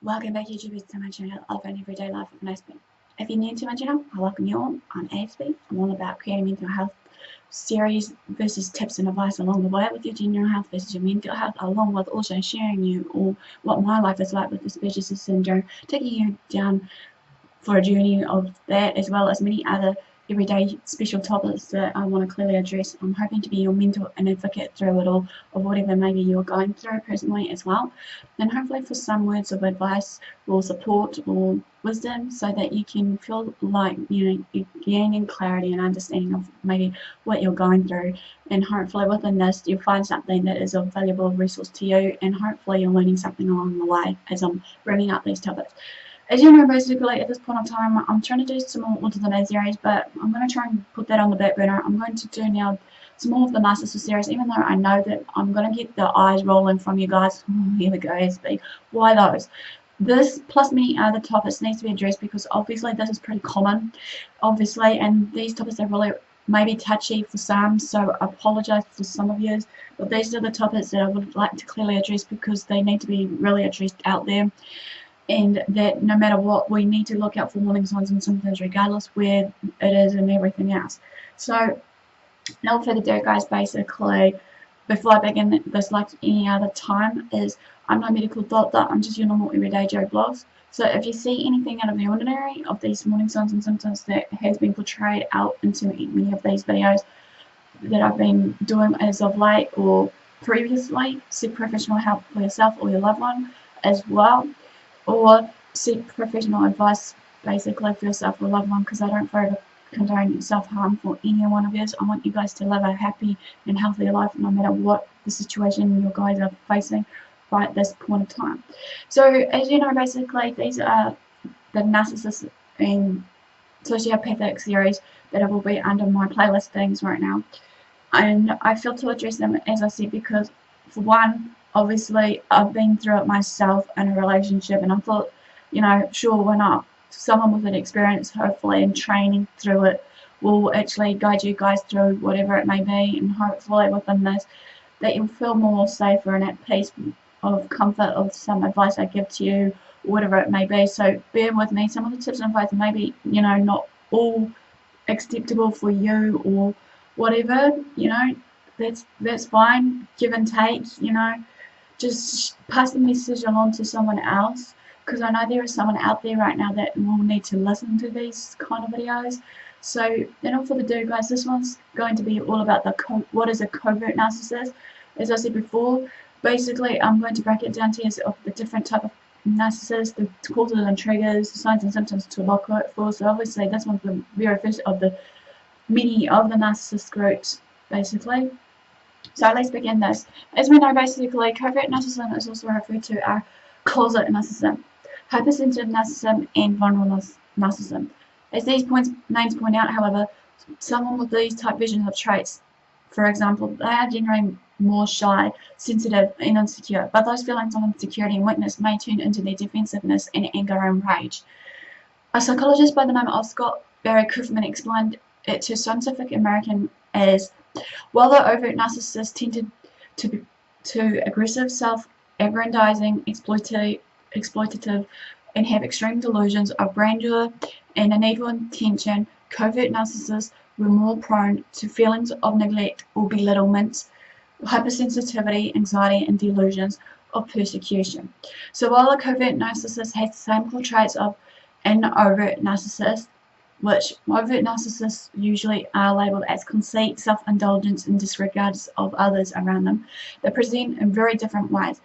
Welcome back YouTubers to my channel of an everyday life of an Aspie. If you're new to my channel, I welcome you all. I'm Aspie. I'm all about creating mental health series versus tips and advice along the way with your general health versus your mental health, along with also sharing you all what my life is like with Asperger's syndrome, taking you down for a journey of that, as well as many other everyday special topics that I want to clearly address. I'm hoping to be your mentor and advocate through it all, of whatever maybe you're going through personally as well, and hopefully for some words of advice or support or wisdom, so that you can feel like you're gaining clarity and understanding of maybe what you're going through, and hopefully within this you'll find something that is of valuable resource to you, and hopefully you're learning something along the way as I'm bringing up these topics. As you know, basically at this point in time, I'm trying to do some more Autism the series, but I'm going to try and put that on the back burner. I'm going to do now some more of the Narcissist series, even though I know that I'm going to get the eyes rolling from you guys. Here we go, SB. Why those? This, plus many other topics, needs to be addressed because obviously this is pretty common, obviously, and these topics are really maybe touchy for some, so I apologise for some of you, but these are the topics that I would like to clearly address because they need to be really addressed out there. And that no matter what, we need to look out for warning signs and symptoms regardless where it is and everything else. So no further ado, guys, basically before I begin this, like any other time, is I'm no medical doctor, I'm just your normal everyday Joe blogs. So if you see anything out of the ordinary of these warning signs and symptoms that has been portrayed out into many of these videos that I've been doing as of late or previously, seek professional help for yourself or your loved one as well, or seek professional advice basically for yourself or loved one, because I don't further condone self-harm for any one of you. I want you guys to live a happy and healthy life no matter what the situation you guys are facing right at this point in time. So as you know, basically these are the narcissist and sociopathic series that will be under my playlist things right now, and I feel to address them, as I said, because for one, obviously I've been through it myself in a relationship, and I thought, sure, why not? Someone with an experience, hopefully, and training through it will actually guide you guys through whatever it may be, and hopefully within this that you'll feel more safer and at peace of comfort of some advice I give to you, whatever it may be. So bear with me. Some of the tips and advice may be, not all acceptable for you or whatever, that's fine, give and take, just pass the message along to someone else, because I know there is someone out there right now that will need to listen to these kind of videos. So enough for the do, guys. This one's going to be all about what is a covert narcissist. As I said before, basically I'm going to break it down to you of the different type of narcissists, the causes and triggers, the signs and symptoms to look out for. So obviously this one's the very first of the many of the narcissist groups, basically. So let's begin this. As we know, basically, covert narcissism is also referred to as closet narcissism, hypersensitive narcissism, and vulnerable narcissism. As these names point out, however, someone with these type visions of traits, for example, they are generally more shy, sensitive, and insecure, but those feelings of insecurity and weakness may turn into their defensiveness and anger and rage. A psychologist by the name of Scott Barry Kaufman explained it to Scientific American as, while the overt narcissists tend to aggressive, self-aggrandizing, exploitative, and have extreme delusions of grandeur and an evil intention, covert narcissists were more prone to feelings of neglect or belittlement, hypersensitivity, anxiety, and delusions of persecution. So while a covert narcissist has the same core traits of an overt narcissist, which overt narcissists usually are labeled as conceit, self-indulgence, and disregard of others around them, they present in very different ways.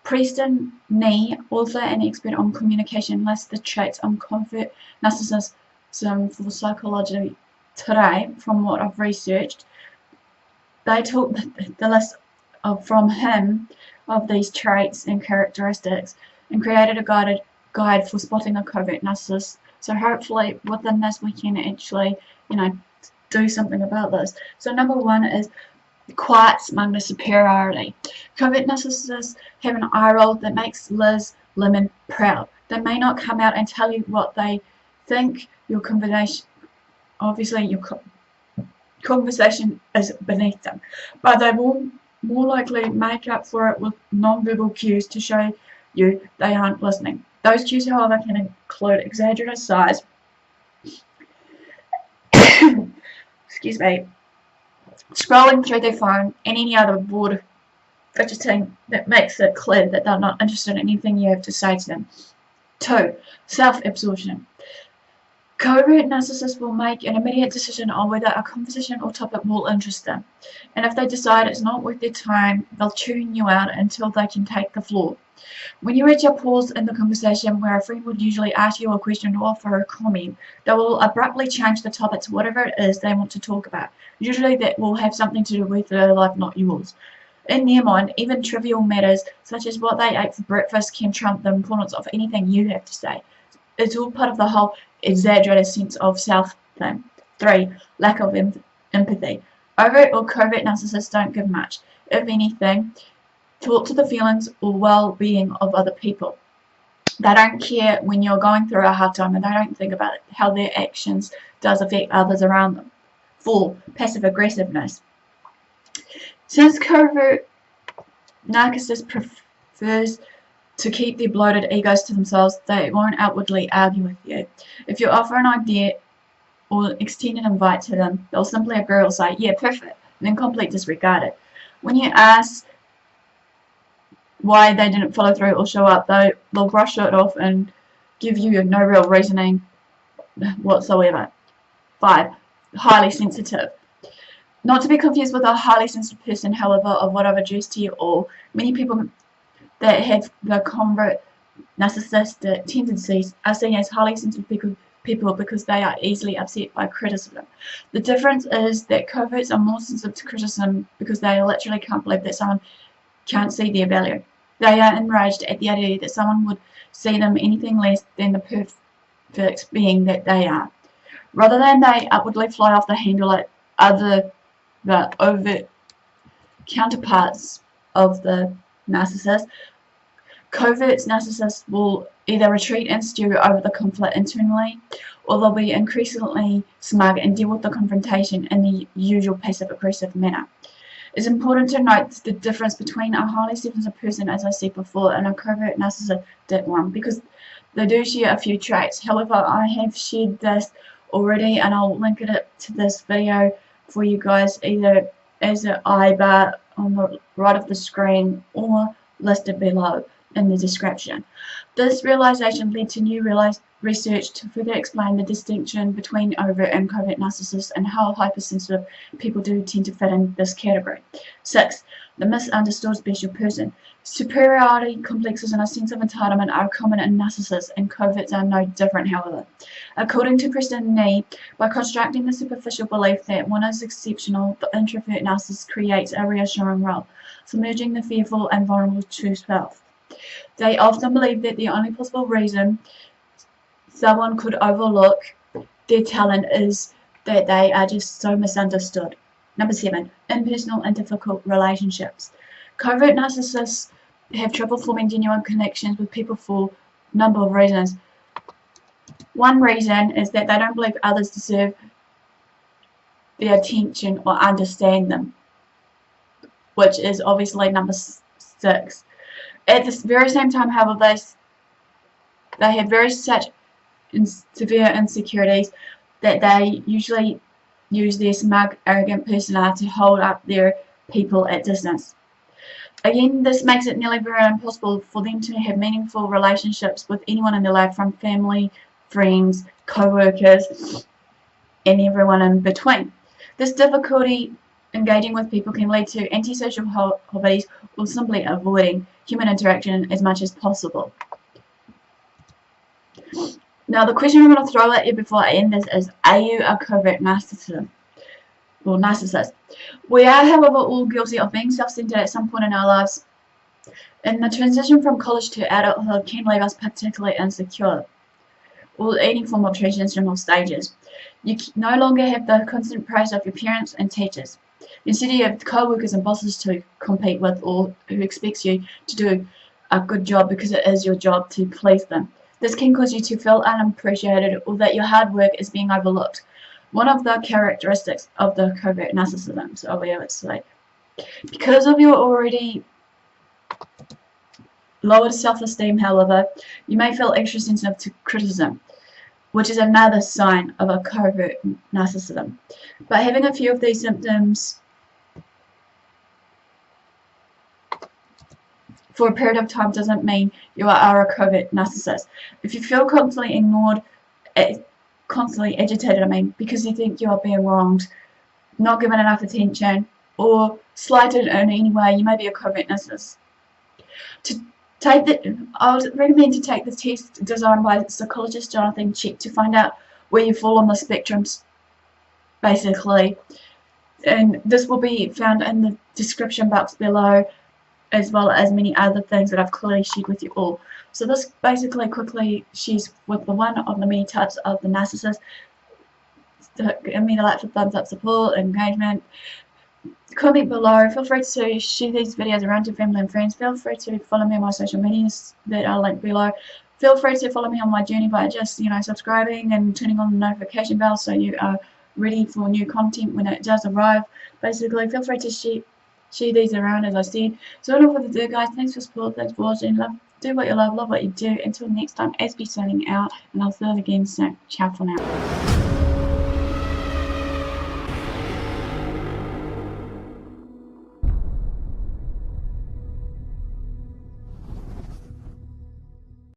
Preston Ni, author and expert on communication, lists the traits of covert narcissism for Psychology today. From what I've researched, they took the list from him of these traits and characteristics and created a guide for spotting a covert narcissist. So hopefully within this we can actually, do something about this. So number one is quiet smugness superiority. Covert narcissists have an eye roll that makes Liz Lemon proud. They may not come out and tell you what they think. Your conversation, obviously your conversation is beneath them, but they will more likely make up for it with non-verbal cues to show you they aren't listening. Those cues, however, can include exaggerated size, excuse me, scrolling through their phone, and any other bored fidgeting that makes it clear that they're not interested in anything you have to say to them. 2. Self-absorption. Covert narcissists will make an immediate decision on whether a conversation or topic will interest them, and if they decide it's not worth their time, they'll tune you out until they can take the floor. When you reach a pause in the conversation where a friend would usually ask you a question or offer a comment, they will abruptly change the topic to whatever it is they want to talk about. Usually that will have something to do with their life, not yours. In their mind, even trivial matters such as what they ate for breakfast can trump the importance of anything you have to say. It's all part of the whole exaggerated sense of self thing. 3. Lack of empathy. Overt or covert narcissists don't give much, if anything, thought to the feelings or well-being of other people. They don't care when you're going through a hard time, and they don't think about how their actions does affect others around them. 4. Passive aggressiveness. Since covert narcissist prefers to keep their bloated egos to themselves, they won't outwardly argue with you. If you offer an idea or extend an invite to them, they'll simply agree or say, yeah, perfect, and then completely disregard it. When you ask why they didn't follow through or show up, they'll brush it off and give you no real reasoning whatsoever. 5. Highly sensitive. Not to be confused with a highly sensitive person, however, of what I've addressed to you all. Many people that have the covert narcissistic tendencies are seen as highly sensitive people because they are easily upset by criticism. The difference is that coverts are more sensitive to criticism because they literally can't believe that someone can't see their value. They are enraged at the idea that someone would see them anything less than the perfect being that they are. Rather than they outwardly fly off the handle at the overt counterparts of the narcissist, covert narcissists will either retreat and stew over the conflict internally, or they'll be increasingly smug and deal with the confrontation in the usual passive-aggressive manner. It's important to note the difference between a highly sensitive person, as I said before, and a covert narcissistic one, because they do share a few traits. However, I have shared this already, and I'll link it to this video for you guys either as an I-bar on the right of the screen or listed below in the description. This realization led to new research to further explain the distinction between overt and covert narcissists and how hypersensitive people do tend to fit in this category. 6. The misunderstood special person. Superiority complexes and a sense of entitlement are common in narcissists, and coverts are no different, however. According to Preston Ni, by constructing the superficial belief that one is exceptional, the introvert narcissist creates a reassuring role, submerging the fearful and vulnerable to self. They often believe that the only possible reason someone could overlook their talent is that they are just so misunderstood. Number 7. Impersonal and difficult relationships. Covert narcissists have trouble forming genuine connections with people for a number of reasons. One reason is that they don't believe others deserve their attention or understand them, which is obviously number 6. At the very same time, however, they have very such severe insecurities that they usually use their smug, arrogant persona to hold up their people at distance. Again, this makes it nearly very impossible for them to have meaningful relationships with anyone in their life, from family, friends, co-workers, and everyone in between. This difficulty engaging with people can lead to antisocial hobbies or simply avoiding human interaction as much as possible. Now, the question I'm going to throw at you before I end this is, are you a covert narcissist? Or narcissist? We are, however, all guilty of being self-centered at some point in our lives, and the transition from college to adulthood can leave us particularly insecure, or any form of transitional stages. You no longer have the constant praise of your parents and teachers. Instead, you have co-workers and bosses to compete with, or who expects you to do a good job because it is your job to please them. This can cause you to feel unappreciated or that your hard work is being overlooked. One of the characteristics of the covert narcissism, so I'll be able to say, because of your already Lowered self-esteem, however, you may feel extra sensitive to criticism, which is another sign of a covert narcissism. But having a few of these symptoms for a period of time doesn't mean you are a covert narcissist. If you feel constantly ignored, constantly agitated, because you think you are being wronged, not given enough attention, or slighted in any way, you may be a covert narcissist. I would recommend to take the test designed by psychologist Jonathan Check to find out where you fall on the spectrums, basically. And this will be found in the description box below, as well as many other things that I've clearly shared with you all. So this basically quickly shares with the one of the many types of the narcissist. Give me the like for thumbs up, support, engagement. Comment below. Feel free to share these videos around to family and friends. Feel free to follow me on my social medias that are linked below. Feel free to follow me on my journey by just subscribing and turning on the notification bell so you are ready for new content when it does arrive. Basically, feel free to share these around, as I said. So all for the do, guys. Thanks for support. Thanks for watching. Do what you love what you do. Until next time, Aspie signing out, and I'll say it again soon. Ciao for now.